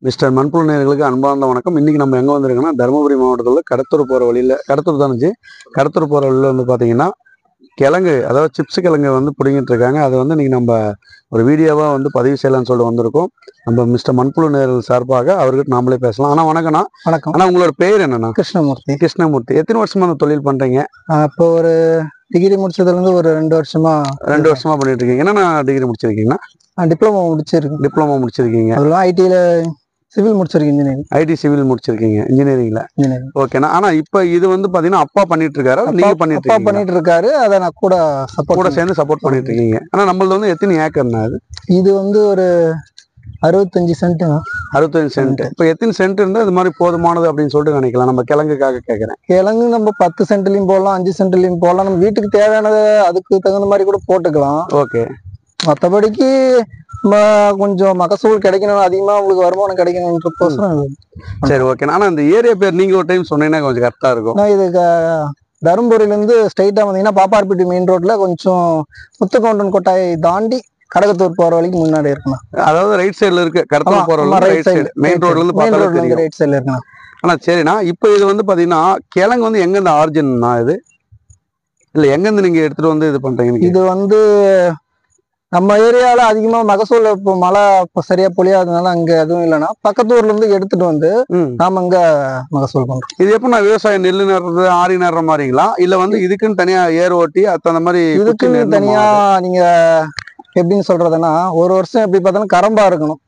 Mister மண்புழு நேயர்களுக்கு அன்பார்ந்த வணக்கம். இன்றைக்கி நம்ம எங்கே வந்திருக்கோன்னா, தருமபுரி மாவட்டத்தில் கடத்தூர் போகிற வழியில், கடத்தூர் தானுச்சு, கடத்தூர் போகிற வழியில் வந்து பார்த்தீங்கன்னா கிழங்கு, அதாவது சிப்ஸ் கிழங்கு வந்து பிடிங்கிட்டு இருக்காங்க. அதை வந்து இன்றைக்கி நம்ம ஒரு வீடியோவாக வந்து பதிவு செய்யலாம்னு சொல்லிட்டு வந்திருக்கோம். நம்ம மிஸ்டர் மண்புழு நேயர்கள் சார்பாக அவர்கிட்ட நாமளே பேசலாம். ஆனால் வணக்கம்ண்ணா. வணக்கம். ஆனால் உங்களோட பேர் என்னண்ணா? கிருஷ்ணமூர்த்தி. கிருஷ்ணமூர்த்தி. எத்தனை வருஷமாக அந்த தொழில் பண்ணுறீங்க? இப்போ ஒரு டிகிரி முடிச்சதுலேருந்து ஒரு 2 வருஷமா 2 வருஷமாக பண்ணிட்டு இருக்கீங்க. என்னென்ன டிகிரி முடிச்சிருக்கீங்கன்னா? டிப்ளமோ முடிச்சிருக்கேன். டிப்ளமோ முடிச்சிருக்கீங்க. அதெல்லாம் ஐடியில் சிவில் முடிச்சிருக்கேன். இன்ஜினியரிங். ஐடி சிவில் முடிச்சிருக்கீங்க, இன்ஜினியரிங்ல. ஓகேண்ணா. ஆனால் இப்போ இது வந்து பார்த்தீங்கன்னா அப்பா பண்ணிட்டு இருக்காரு, நீங்க பண்ணிட்டு இருக்காரு. அதை நான் கூட சேர்ந்து சப்போர்ட் பண்ணிட்டு இருக்கீங்க. ஆனால் நம்மளது வந்து எத்தனை ஏக்கர்னா? இது வந்து ஒரு 65 சென்ட். 65 சென்ட். இப்போ எத்தனை சென்ட் இருந்தால் இது மாதிரி போதுமானது அப்படின்னு சொல்லிட்டு நினைக்கலாம்? நம்ம கிழங்குக்காக கேட்குறேன். கிழங்கு நம்ம 10 சென்ட்லையும் போடலாம், 5 சென்ட்லையும் போடலாம். நம்ம வீட்டுக்கு தேவையானதை அதுக்கு தகுந்த மாதிரி கூட போட்டுக்கலாம். ஓகே. மற்றபடிக்கு கொஞ்சம் மகசூல் கிடைக்கணும், அதிகமாக உங்களுக்கு வருமானம் கிடைக்கணும்ன்றப்போசரம். சரி, ஓகே. ஆனால் இந்த ஏரியா பேர் நீங்கள் ஒரு டைம் சொன்னீங்கன்னா கொஞ்சம் கரெக்டாக இருக்கும். நான் இது தருமபுரியிலேருந்து ஸ்ட்ரைட்டாக வந்தீங்கன்னா பாப்பார்பட்டி மெயின் ரோட்டில் கொஞ்சம் முத்துக்கவுண்டன் கொட்டாயை தாண்டி கடகத்தூர் போகிற வரைக்கும் முன்னாடி இருக்கணும். அதாவது ரைட் சைடில் இருக்கு. கடத்தூர் போகிற ரைட் சைடு, மெயின் ரோட்லேருந்து ரைட் சைடில் இருக்கணும். ஆனால் சரிண்ணா, இப்போ இது வந்து பார்த்தீங்கன்னா கிழங்கு வந்து எங்கேருந்து ஆரிஜின்னா? இது இல்லை எங்கேருந்து நீங்கள் எடுத்துகிட்டு வந்து இது பண்ணுறீங்க? இது வந்து நம்ம ஏரியாவில் அதிகமாக மகசூல் இப்போ மழை இப்போ சரியா பொழியாததுனால அங்கே எதுவும் இல்லைன்னா பக்கத்தூர்ல இருந்து எடுத்துட்டு வந்து நாம இங்க மகசூல் பண்றோம். இது எப்படின்னா விவசாயம் நெல்லு நடுறது, ஆரி நடுற மாதிரிங்களா? இல்லை வந்து இதுக்குன்னு தனியா ஏர் ஓட்டி அந்த மாதிரி? இதுக்குன்னு தனியா நீங்க எப்படின்னு சொல்றதுன்னா, ஒரு வருஷம் எப்படி பார்த்தாலும் கரம்பா இருக்கணும்.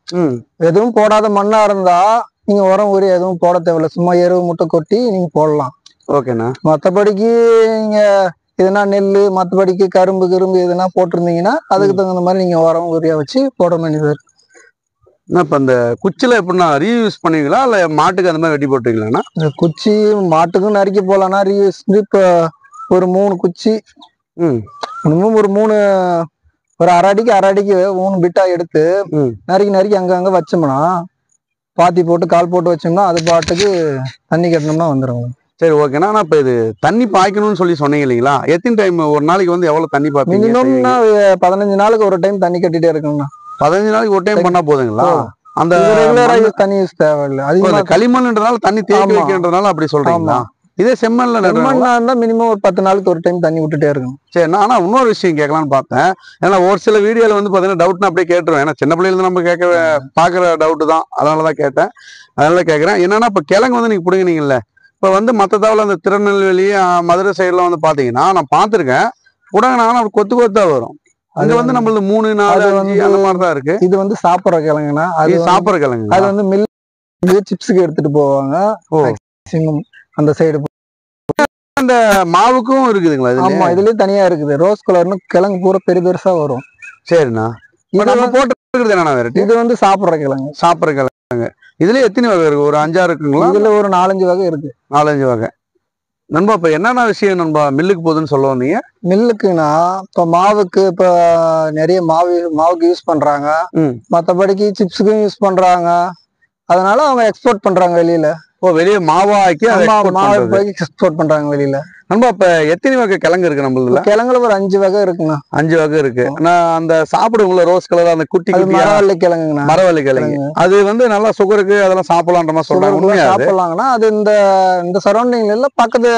எதுவும் போடாத மண்ணா இருந்தா நீங்க உரம் ஊறி எதுவும் போட தேவையில்லை. சும்மா எருவு முட்டை கொட்டி நீங்க போடலாம். ஓகேண்ணா. மற்றபடிக்கு நீங்க எதுனா நெல், மற்றபடிக்கு கரும்பு எதுனா போட்டிருந்தீங்கன்னா அதுக்கு தகுந்த மாதிரி நீங்க உரம் ஊரியா வச்சு போட வேண்டியது இருக்கு. இப்போ அந்த குச்சில எப்படின்னா ரீயூஸ் பண்ணுவீங்களா இல்லை மாட்டுக்கு அந்த மாதிரி வெட்டி போட்டுவீங்களாண்ணா? இந்த குச்சி மாட்டுக்கும் நறுக்கி போடலாம்னா ரீயூஸ். இப்போ ஒரு 3 குச்சி, மினிமம் ஒரு 3, ஒரு அரை அடிக்கு 3 பிட்டா எடுத்து நறுக்கி அங்கங்க வச்சோம்னா, பாத்தி போட்டு கால் போட்டு வச்சோம்னா அது பாட்டுக்கு தண்ணி கட்டணும்னா வந்துடும். சரி, ஓகேண்ணா. ஆனால் இப்போ இது தண்ணி பாய்க்கணும்னு சொல்லி சொன்னீங்க இல்லைங்களா? எத்தனை டைம் ஒரு நாளைக்கு வந்து எவ்வளோ தண்ணி பாய்ப்பீங்க? மினிமம்னா 15 நாளுக்கு ஒரு டைம் தண்ணி கட்டிட்டே இருக்கணும்னா. 15 நாளைக்கு ஒரு டைம் பண்ணா போதுங்களா? அந்த ரெகுலரா தண்ணி யூஸ் தேவையில்லை. அதிகமாக களிமண்ன்றதால தண்ணி தேக்கி வைக்கின்றதால அப்படி சொல்றீங்களா? இதே செம்மண்ல இருந்தா மினிமம் ஒரு 10 நாளுக்கு ஒரு டைம் தண்ணி விட்டுட்டே இருக்கணும். சரி. ஆனா இன்னொரு விஷயம் கேட்கலான்னு பார்த்தேன். ஏன்னா ஒரு சில வீடியோல வந்து பாத்தீங்கன்னா டவுட்னா அப்படியே கேட்டுருவேன். ஏன்னா சின்ன பிள்ளைல நம்ம பாக்குற டவுட் தான், அதனாலதான் கேட்டேன். அதனால கேட்கறேன். என்னன்னா இப்ப கிழங்கு வந்து நீங்க பிடிங்கினீங்கல்ல, இப்ப வந்து மற்ற தவிர அந்த திருநெல்வேலி, மதுரை சைடுலாம் வந்து பாத்தீங்கன்னா நான் பாத்திருக்கேன், புடங்கினாலும் அப்படி கொத்தா வரும். அங்க வந்து நம்மளது 3, 4, 5 அந்த மாதிரிதான் இருக்கு. இது வந்து சாப்பிட்ற கிழங்குனா, அது சாப்பிட்ற கிழங்கு. அது வந்து மில் சிப்ஸுக்கு எடுத்துட்டு போவாங்க. அந்த சைடு அந்த மாவுக்கும் இருக்குதுங்களா? ஆமா, இதுலயும் தனியா இருக்குது. ரோஸ் கலர்னு கிழங்கு பூரா பெருசா வரும். சரிண்ணா. நம்ம போட்டு என்னன்னா வெரைட்டி? இது வந்து சாப்பிட்ற கிழங்கு. சாப்பிட்ற கிழங்கு. இதுல எத்தனை வகை இருக்கு? ஒரு 5, 6 இருக்குங்களா? இதுல ஒரு 4-5 வகை இருக்கு. 4-5 வகை. நண்பா இப்ப என்னென்ன விஷயம் நண்பா மில்லுக்கு போகுதுன்னு சொல்ல வந்தீங்க? மில்லுக்குன்னா இப்ப மாவுக்கு இப்ப நிறைய மாவுக்கு யூஸ் பண்றாங்க. மற்றபடிக்கு சிப்ஸுக்கும் யூஸ் பண்றாங்க. அதனால அவங்க எக்ஸ்போர்ட் பண்றாங்க வெளியில. வெளியே மாவாக்கி எக்ஸ்போர்ட் பண்றாங்க வெளியில. நம்ம இப்ப எத்தனை வகை கிழங்கு இருக்கு நம்மள? கிழங்குல ஒரு 5 வகை இருக்குண்ணா. 5 வகை இருக்கு. நான் அந்த சாப்பிடுவோம்ல ரோஸ் கலர் அந்த குட்டி மரவள்ளி கிழங்குண்ணா. மரவள்ளி கிழங்கு அது வந்து நல்லா சுகருக்கு அதெல்லாம் சாப்பிடலான்ற மாதிரி சொல்றாங்க. சாப்பிடலாங்கன்னா அது இந்த சரௌண்டிங்ல பக்கத்து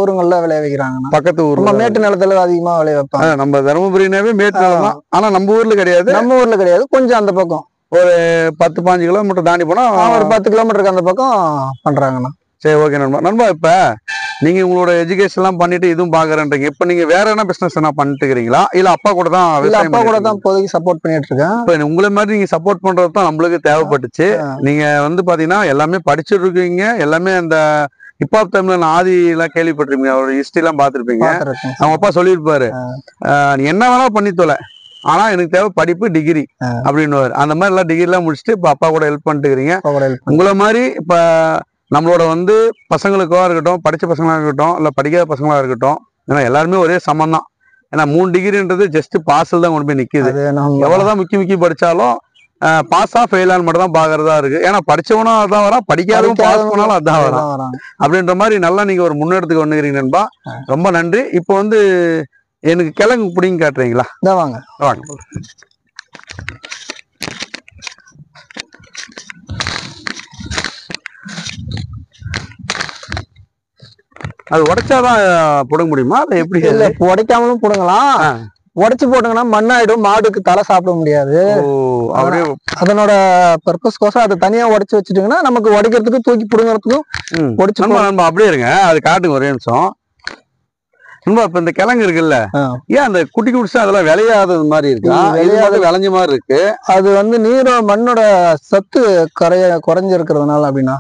ஊருங்கள்ல விளைய வைக்கிறாங்க. பக்கத்து ஊர்ல மேட்டு நிலத்துல அதிகமா விளைய வைப்பாங்க. நம்ம தருமபுரினாவே மேட்டு நிலம் தான். ஆனா நம்ம ஊர்ல கிடையாது. நம்ம ஊர்ல கிடையாது, கொஞ்சம் அந்த பக்கம் ஒரு 10-15 கிலோமீட்டர் தாண்டி போனா ஒரு 10 கிலோமீட்டருக்கு அந்த பக்கம் பண்றாங்கண்ணா. சரி, ஓகே நண்பா. இப்ப நீங்க உங்களோட எஜுகேஷன் எல்லாம் பண்ணிட்டு இதுவும் பாக்குறேன்றீங்க. இப்ப நீங்க வேற என்ன பிசினஸ் என்ன பண்ணிட்டு இருக்கீங்களா? இல்ல அப்பா கூட தான்? அப்பா கூட தான் இப்போதைக்கு சப்போர்ட் பண்ணிட்டு இருக்கேன். இப்ப உங்களை மாதிரி நீங்க சப்போர்ட் பண்றது தான் நம்மளுக்கு தேவைப்பட்டுச்சு. நீங்க வந்து பாத்தீங்கன்னா எல்லாமே படிச்சுட்டு இருக்கீங்க. எல்லாமே அந்த ஹிப்ஹாப் டைம்ல ஆதி எல்லாம் கேள்விப்பட்டிருப்பீங்க, அவரோட ஹிஸ்டரி எல்லாம் பாத்துருப்பீங்க. அவங்க அப்பா சொல்லியிருப்பாரு, நீ என்ன வேணா பண்ணி தொலை, ஆனா எனக்கு தேவை படிப்பு, டிகிரி அப்படின்னு. அந்த மாதிரி எல்லாம் டிகிரி எல்லாம் முடிச்சுட்டு இப்ப அப்பா கூட ஹெல்ப் பண்ணிட்டு இருக்கீங்க. உங்களை மாதிரி இப்ப நம்மளோட வந்து பசங்களுக்கோ இருக்கட்டும், படிச்ச பசங்களா இருக்கட்டும், இல்ல படிக்காத பசங்களா இருக்கட்டும், ஏன்னா எல்லாருமே ஒரே சமம் தான். ஏன்னா 3 டிகிரின்றது ஜஸ்ட் பாஸில் தான் கொண்டு போய் நிக்குது. எவ்வளவுதான் முக்கி படிச்சாலும் பாஸா ஃபெயிலான்னு மட்டும் தான் பாக்குறதா இருக்கு. ஏன்னா படிச்சவனும் அதான் வரான், படிக்காதவன் பாஸ் பண்ணாலும் அதான் வரான். அப்படின்ற மாதிரி நல்லா நீங்க ஒரு முன்னெடுத்துக்கு வந்துக்கிறீங்க நண்பா. ரொம்ப நன்றி. இப்போ வந்து எனக்கு கிழங்கு பிடிங்க காட்டுறீங்களா? வாங்க வாங்க. அது உடைச்சாதான் புடுங்க முடியுமா இல்ல எப்படி? இல்ல உடைக்காமலும் புடுங்கலாம். உடைச்சு போட்டோங்கன்னா மண்ணாயிடும், மாடுக்கு தலை சாப்பிட முடியாது. அதனோட பர்பஸ் கோசம் அதை தனியா உடைச்சு வச்சுட்டீங்கன்னா நமக்கு உடைக்கிறதுக்கு தூக்கி புடுங்கிறதுக்கும் உடைச்சு நம்ம அப்படியே இருங்க. அது காட்டுங்க ஒரே நிமிஷம். இப்ப இந்த கிழங்கு இருக்குல்ல, ஏன் அந்த குட்டி குடிச்சா அதெல்லாம் விளையாதது மாதிரி இருக்கு, விளைஞ்ச மாதிரி இருக்கு? அது வந்து மண்ணோட சத்து குறைஞ்சிருக்கிறதுனால அப்படின்னா.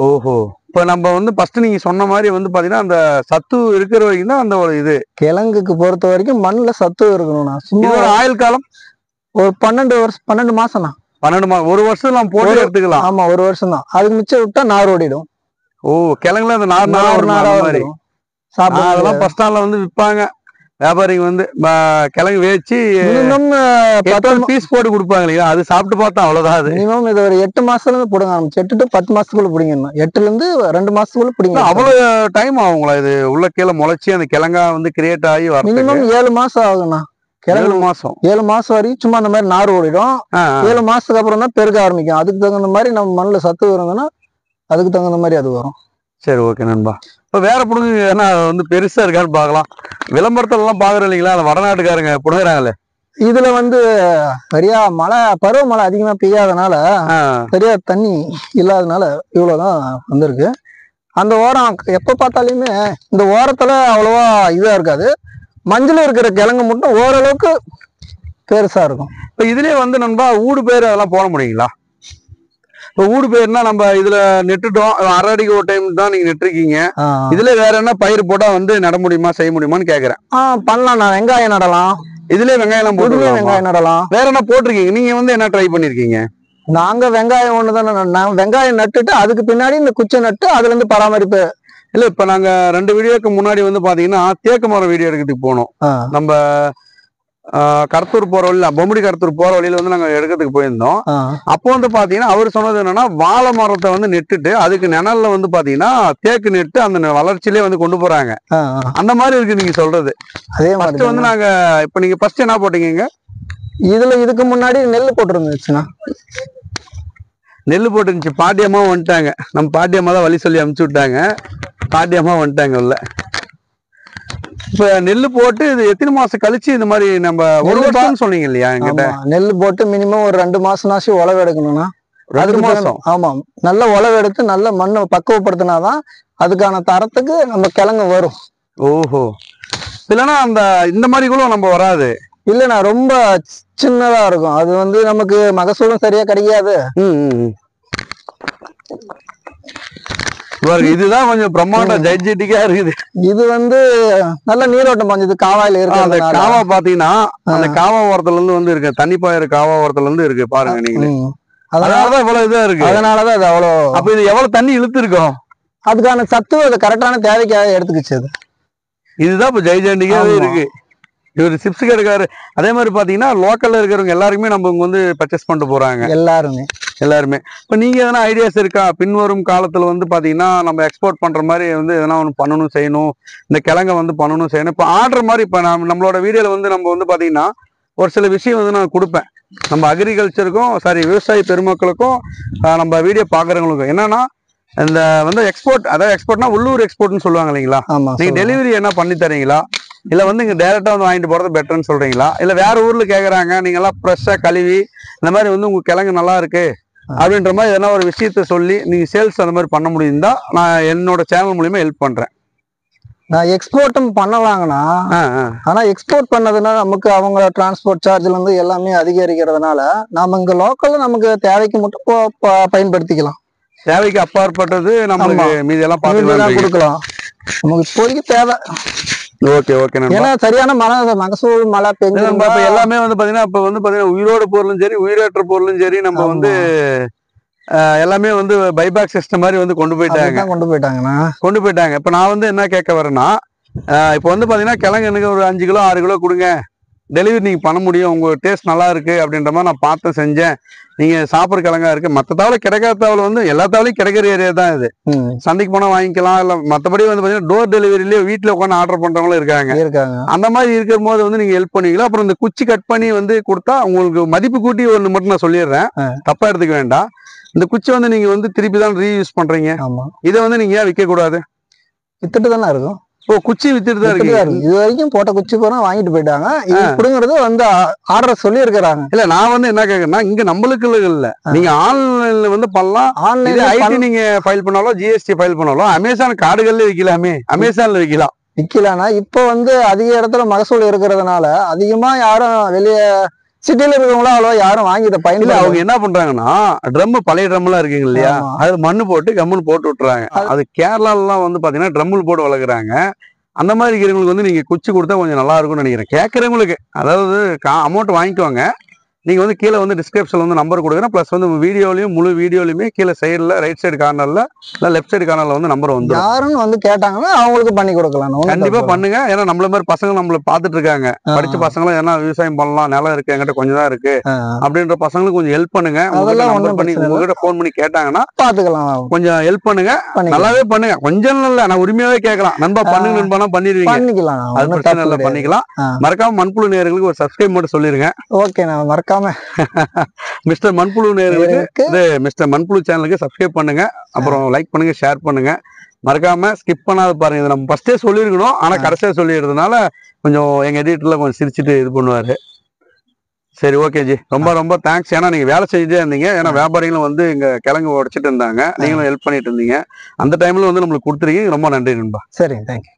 ஓஹோ. இப்ப நம்ம வந்து ஃபர்ஸ்ட் நீங்க சொன்ன மாதிரி வந்து பாத்தீங்கன்னா அந்த சத்து இருக்கிற வரைக்கும் தான் அந்த ஒரு இது. கிழங்குக்கு பொறுத்த வரைக்கும் மண்ணுல சத்து இருக்கணும்னா சும்மா ஒரு ஆயுள் காலம் ஒரு 12 மாசம் தான். 12 மாசம், ஒரு வருஷம் நம்ம போட்டு எடுத்துக்கலாம். ஆமா, ஒரு வருஷம் தான். அதுக்கு மிச்சம் விட்டா நார் ஓடிடும். ஓ, கிழங்குல அந்த நார் அதெல்லாம் ஃபர்ஸ்ட் நாள்ல வந்து விற்பாங்க வியாபாரிங்க வந்து கிழங்கு வேச்சு பீஸ் போட்டு கொடுப்பாங்க இல்லையா, அது சாப்பிட்டு பார்த்தா அவ்வளவுதான். அது மினிமம் இது ஒரு 8 மாசத்துல இருந்து பிடுங்க ஆரம்பிச்சு 8 to 10 மாசத்துக்குள்ள பிடிங்கணும். 8ல இருந்து 2 மாசத்துக்குள்ள பிடிங்க. அவ்வளவு டைம் ஆகுங்களா இது உள்ள கீழே முளைச்சி அந்த கிழங்கா வந்து கிரியேட் ஆகி வர? மினிமம் 7 மாசம் ஆகும்ண்ணா. 7 மாசம் 7 மாசம் வரைக்கும் சும்மா அந்த மாதிரி நார் ஓடிடும். 7 மாசத்துக்கு அப்புறம் தான் பெருக ஆரம்பிக்கும். அதுக்கு தகுந்த மாதிரி நம்ம மண்ணுல சத்து வருதுன்னா அதுக்கு தகுந்த மாதிரி அது வரும். சரி, ஓகே நண்பா. இப்ப வேற புடுங்க ஏன்னா வந்து பெருசா இருக்கான்னு பாக்கலாம். விளம்பரத்துல எல்லாம் பாக்குறோம் இல்லைங்களா, அந்த வடநாட்டுக்காரங்க புடுங்குறாங்களே, இதுல வந்து சரியா பருவமழை அதிகமா பெய்யாதனால, சரியா தண்ணி இல்லாதனால இவ்வளவுதான் வந்திருக்கு. அந்த ஓரம் எப்ப பார்த்தாலுமே இந்த ஓரத்துல அவ்வளவா இதா இருக்காது. மஞ்சள் இருக்கிற கிழங்கு மட்டும் ஓரளவுக்கு பெருசா இருக்கும். இப்ப இதுலயே வந்து நண்பா ஊடு பேர் அதெல்லாம் போட முடியுங்களா? இப்ப ஊடு பயிர்னா நம்ம இதுல நெட்டுட்டோம், அரை அடிக்கு ஒரு டைம் தான் நீங்க நெட்டுருக்கீங்க. இதுல வேற என்ன பயிர் போட்டா வந்து நட முடியுமா, செய்ய முடியுமான்னு கேக்குறேன். பண்ணலாம். நான் வெங்காயம் நடலாம். இதுல வெங்காயம் எல்லாம் போட்டு வெங்காயம் நடலாம். வேற என்ன போட்டிருக்கீங்க நீங்க? வந்து என்ன ட்ரை பண்ணிருக்கீங்க? நாங்க வெங்காயம் ஒண்ணுதானே. நான் வெங்காயம் நட்டுட்டு அதுக்கு பின்னாடி இந்த குச்சை நட்டு அதுல இருந்து பராமரிப்பு. இல்ல, இப்ப நாங்க 2 வீடியோக்கு முன்னாடி வந்து பாத்தீங்கன்னா தேக்கு மரம் வீடியோ எடுக்கிறதுக்கு போனோம். நம்ம கருத்தூர் போற வழியில, பொம்படி கருத்தூர் போற வழியில வந்து நாங்க எடுக்கிறதுக்கு போயிருந்தோம். அப்போ வந்து பாத்தீங்கன்னா அவர் சொன்னது என்னன்னா, வாழை மரத்தை வந்து நெட்டுட்டு அதுக்கு நிழல்ல வந்து பாத்தீங்கன்னா தேக்கு நெட்டு அந்த வளர்ச்சியிலே வந்து கொண்டு போறாங்க. அந்த மாதிரி இருக்கு நீங்க சொல்றது. அதே மாதிரி வந்து நாங்க இப்ப நீங்க ஃபர்ஸ்ட் என்ன போட்டீங்க இதுக்கு முன்னாடி நெல் போட்டுருந்துச்சுன்னா? நெல் போட்டுருந்துச்சு. பாட்டியம்மா வந்துட்டாங்க. நம்ம பாட்டியம்மா தான் வழி சொல்லி அனுப்பிச்சு விட்டாங்க. பாட்டியம்மா வந்துட்டாங்க உள்ள. இப்ப நெல்லு போட்டு இது எத்தனை மாசம் கழிச்சு இந்த மாதிரி நம்ம ஒரு வருஷம் சொன்னீங்க இல்லையா என்கிட்ட? நெல் போட்டு மினிமம் ஒரு 2 மாசம்னாச்சும் உழவு எடுக்கணும்னா. 2 மாசம். ஆமா, நல்ல உழவு எடுத்து நல்ல மண்ணை பக்குவப்படுத்தினாதான் அதுக்கான தரத்துக்கு நம்ம கிழங்கு வரும். ஓஹோ. இல்லைன்னா அந்த இந்த மாதிரி கூட நம்ம வராது. இல்லைண்ணா, ரொம்ப சின்னதா இருக்கும். அது வந்து நமக்கு மகசூலும் சரியா கிடைக்காது. இதுதான் கொஞ்சம் பிரம்மாண்ட ஜெய்ஜெட்டிக்கா இருக்குது. இது வந்து நல்ல நீரோட்டம் பாஞ்சது காவாயில இருக்கு. அந்த காவா பாத்தீங்கன்னா அந்த காவா ஓரத்துல இருந்து வந்து இருக்கு, தண்ணி பாயிற காவா ஓரத்துல இருந்து இருக்கு பாருங்க நீங்களே. அதனாலதான் இவ்வளவு இதா இருக்கு. அதனாலதான் அது அவ்வளவு. அப்ப இது எவ்வளவு தண்ணி இழுத்து இருக்கும்? அதுக்கான சத்து அது கரெக்டான தேவைக்காக எடுத்துக்கிச்சு. அது இதுதான் இப்ப ஜெய்ஜெண்டிக்காவே இருக்கு. இவர் சிப்ஸ் கடைக்காரு. அதே மாதிரி பாத்தீங்கன்னா லோக்கல்ல இருக்கிறவங்க எல்லாருமே நம்ம இங்க வந்து பர்ச்சேஸ் பண்ணிட்டு போறாங்க. எல்லாருமே. இப்ப நீங்க எதனா ஐடியாஸ் இருக்கா பின்வரும் காலத்துல வந்து பாத்தீங்கன்னா நம்ம எக்ஸ்போர்ட் பண்ற மாதிரி வந்து எதனா ஒண்ணு பண்ணணும், செய்யணும், இந்த கிழங்க வந்து பண்ணணும், செய்யணும்? இப்ப ஆர்டர் மாதிரி இப்ப நம்மளோட வீடியோல வந்து நம்ம வந்து பாத்தீங்கன்னா ஒரு சில விஷயம் வந்து நான் கொடுப்பேன். நம்ம அக்ரிகல்ச்சருக்கும் விவசாய பெருமக்களுக்கும் நம்ம வீடியோ பாக்குறவங்களுக்கும் என்னன்னா, இந்த வந்து எக்ஸ்போர்ட், அதாவது எக்ஸ்போர்ட்னா உள்ளூர் எக்ஸ்போர்ட்னு சொல்லுவாங்க இல்லைங்களா? நீங்க டெலிவரி என்ன பண்ணி தரீங்களா, இல்ல வந்து இங்க டைரக்டா வந்து வாங்கிட்டு போறது பெட்டர்னு சொல்றீங்களா, இல்ல வேற ஊர்ல கேக்குறாங்க நீங்க எல்லாம் ஃப்ரெஷ்ஷா கழுவி இந்த மாதிரி வந்து உங்க கிழங்கு நல்லா இருக்கு அப்படின்ற மாதிரி எதனா ஒரு விஷயத்த சொல்லி நீங்க சேல்ஸ் அந்த மாதிரி பண்ண முடியுதா நான் என்னோட சேனல் மூலியமா ஹெல்ப் பண்றேன். நான் எக்ஸ்போர்ட்டும் பண்ணலாங்கண்ணா. ஆனா எக்ஸ்போர்ட் பண்ணதுன்னா நமக்கு அவங்க டிரான்ஸ்போர்ட் சார்ஜ்ல இருந்து எல்லாமே அதிகரிக்கிறதுனால நாம இங்க லோக்கல்ல நமக்கு தேவைக்கு மட்டும் பயன்படுத்திக்கலாம். தேவைக்கு அப்பாற்பட்டது நம்மளுக்கு மீதி எல்லாம் கொடுக்கலாம். நமக்கு இப்போதைக்கு தேவை. Okay okay. ஏன்னா சரியான மகசூல் மழை பெஞ்சு எல்லாமே வந்து பாத்தீங்கன்னா இப்ப வந்து பாத்தீங்கன்னா உயிரோட பொருளும் சரி உயிரற்ற பொருளும் சரி நம்ம வந்து எல்லாமே வந்து பைபேக் சிஸ்டம் மாதிரி வந்து கொண்டு போயிட்டாங்க. இப்ப நான் வந்து என்ன கேட்க வரேன்னா, இப்ப வந்து பாத்தீங்கன்னா கிழங்கு எனக்கு ஒரு 5 கிலோ 6 கிலோ கொடுங்க, டெலிவரி நீங்க பண்ண முடியும், உங்க டேஸ்ட் நல்லா இருக்கு அப்படின்ற மாதிரி நான் பார்த்து செஞ்சேன், நீங்க சாப்பிட்ற கிழங்கா இருக்கு. மற்ற தவளை கிடைக்காத தவளை வந்து எல்லா தவளையும் கிடைக்கிற ஏரியா தான் இது. சந்தைக்கு போனா வாங்கிக்கலாம். இல்ல மற்றபடி வந்து பாத்தீங்கன்னா டோர் டெலிவரியிலேயே வீட்டுல உட்காந்து ஆர்டர் பண்றவங்களும் இருக்காங்க. அந்த மாதிரி இருக்கிற போது வந்து நீங்க ஹெல்ப் பண்ணுவீங்களா? அப்புறம் இந்த குச்சி கட் பண்ணி வந்து கொடுத்தா உங்களுக்கு மதிப்பு கூட்டி ஒன்று மட்டும் நான் சொல்லிடுறேன், தப்பா எடுத்துக்க வேண்டாம். இந்த குச்சி வந்து நீங்க வந்து திருப்பி தான் ரீயூஸ் பண்றீங்க. இதை வந்து நீங்க ஏன் விற்க கூடாது? வித்துட்டு தானே இருக்கும். ஓ, குச்சி வித்துட்டு தான் இருக்கு. இது வரைக்கும் போட்ட குச்சி பூரா வாங்கிட்டு போயிட்டாங்க. இது புடுங்கிறது வந்து ஆர்டர் சொல்லி இருக்கிறாங்க. இல்ல நான் வந்து என்ன கேக்குறேன்னா, இங்க நம்மளுக்கு இல்ல, நீங்க ஆன்லைன்ல வந்து பண்ணலாம். ஆன்லைன்ல ஐடி நீங்க ஃபைல் பண்ணாலும் ஜிஎஸ்டி ஃபைல் பண்ணாலும் அமேசான் கார்டுகள்ல விக்கலாமே, அமேசான்ல விக்கலாம். விக்கலாம்னா இப்ப வந்து அதிக இடத்துல மகசூல் இருக்கிறதுனால அதிகமா யாரும் வெளியே சிட்டில இருக்கிறவங்களும் அவ்வளோ யாரும் வாங்கி இதை பயன்படுத்த. அவங்க என்ன பண்றாங்கன்னா, ட்ரம் பழைய ட்ரம் எல்லாம் இருக்குங்க இல்லையா, அது மண்ணு போட்டு கம்முன்னு போட்டு விட்டுறாங்க. அது கேரளாலாம் வந்து பாத்தீங்கன்னா ட்ரம்முல் போட்டு வளர்க்குறாங்க. அந்த மாதிரி இருக்கிறவங்களுக்கு வந்து நீங்க குச்சி கொடுத்தா கொஞ்சம் நல்லா இருக்கும்னு நினைக்கிறேன். கேட்கறவங்களுக்கு அதாவது அமௌண்ட் வாங்கிக்குவாங்க. நீங்க வந்து கீழே வந்து டிஸ்கிரிப்ஷன்ல வந்து நம்பர் கொடுக்குறேன். பிளஸ் வந்து வீடியோலயும் முழு வீடியோலயுமே கீழே சைடுல ரைட் சைடு கார்னர்ல இல்ல லெஃப்ட் சைடு கார்னர்ல வந்து நம்பர் வந்து யாரும் வந்து கேட்டாங்கன்னா அவங்களுக்கு பண்ணி கொடுக்கலாம். கண்டிப்பா பண்ணுங்க. ஏன்னா நம்மள மாதிரி பசங்க நம்மள பாத்துட்டு இருக்காங்க. படிச்ச பசங்களும் ஏன்னா விவசாயம் பண்ணலாம், நிலம் இருக்கு, என்கிட்ட கொஞ்சம் தான் இருக்கு அப்படின்ற பசங்களுக்கு கொஞ்சம் ஹெல்ப் பண்ணுங்க. உங்ககிட்ட போன் பண்ணி கேட்டாங்கன்னா பாத்துக்கலாம், கொஞ்சம் ஹெல்ப் பண்ணுங்க. நல்லாவே பண்ணுங்க, கொஞ்சம் இல்ல, நான் உரிமையாவே கேட்கலாம். நண்பா பண்ணுங்க நண்பா பண்ணிருவீங்க, அது பிரச்சனை இல்லை, பண்ணிக்கலாம். மறக்காம மண்புழு நேயர்களுக்கு ஒரு சப்ஸ்கிரைப் மட்டும் சொல்லிருங்க. ஓகே, நான் மறக்காம மிஸ்டர் மண்புழு நேயர்களுக்கு மிஸ்டர் மண்புழு சேனலுக்கு சப்ஸ்கிரைப் பண்ணுங்க, அப்புறம் லைக் பண்ணுங்க, ஷேர் பண்ணுங்க. மறக்காம ஸ்கிப் பண்ணாத பாருங்க. இதை நம்ம ஃபர்ஸ்டே சொல்லியிருக்கணும், ஆனா கடைசியா சொல்லிடுறதுனால கொஞ்சம் எங்க எடிட்டர்ல கொஞ்சம் சிரிச்சுட்டு இது பண்ணுவாரு. சரி, ஓகே ஜி, ரொம்ப ரொம்ப தேங்க்ஸ். ஏன்னா நீங்க வேலை செஞ்சுட்டே இருந்தீங்க. ஏன்னா வியாபாரிகளும் வந்து இங்க கிழங்கு உடைச்சிட்டு இருந்தாங்க, நீங்களும் ஹெல்ப் பண்ணிட்டு இருந்தீங்க. அந்த டைம்ல வந்து நம்மளுக்கு கொடுத்துருக்கீங்க. ரொம்ப நன்றி நண்பா. சரி, தேங்க்யூ.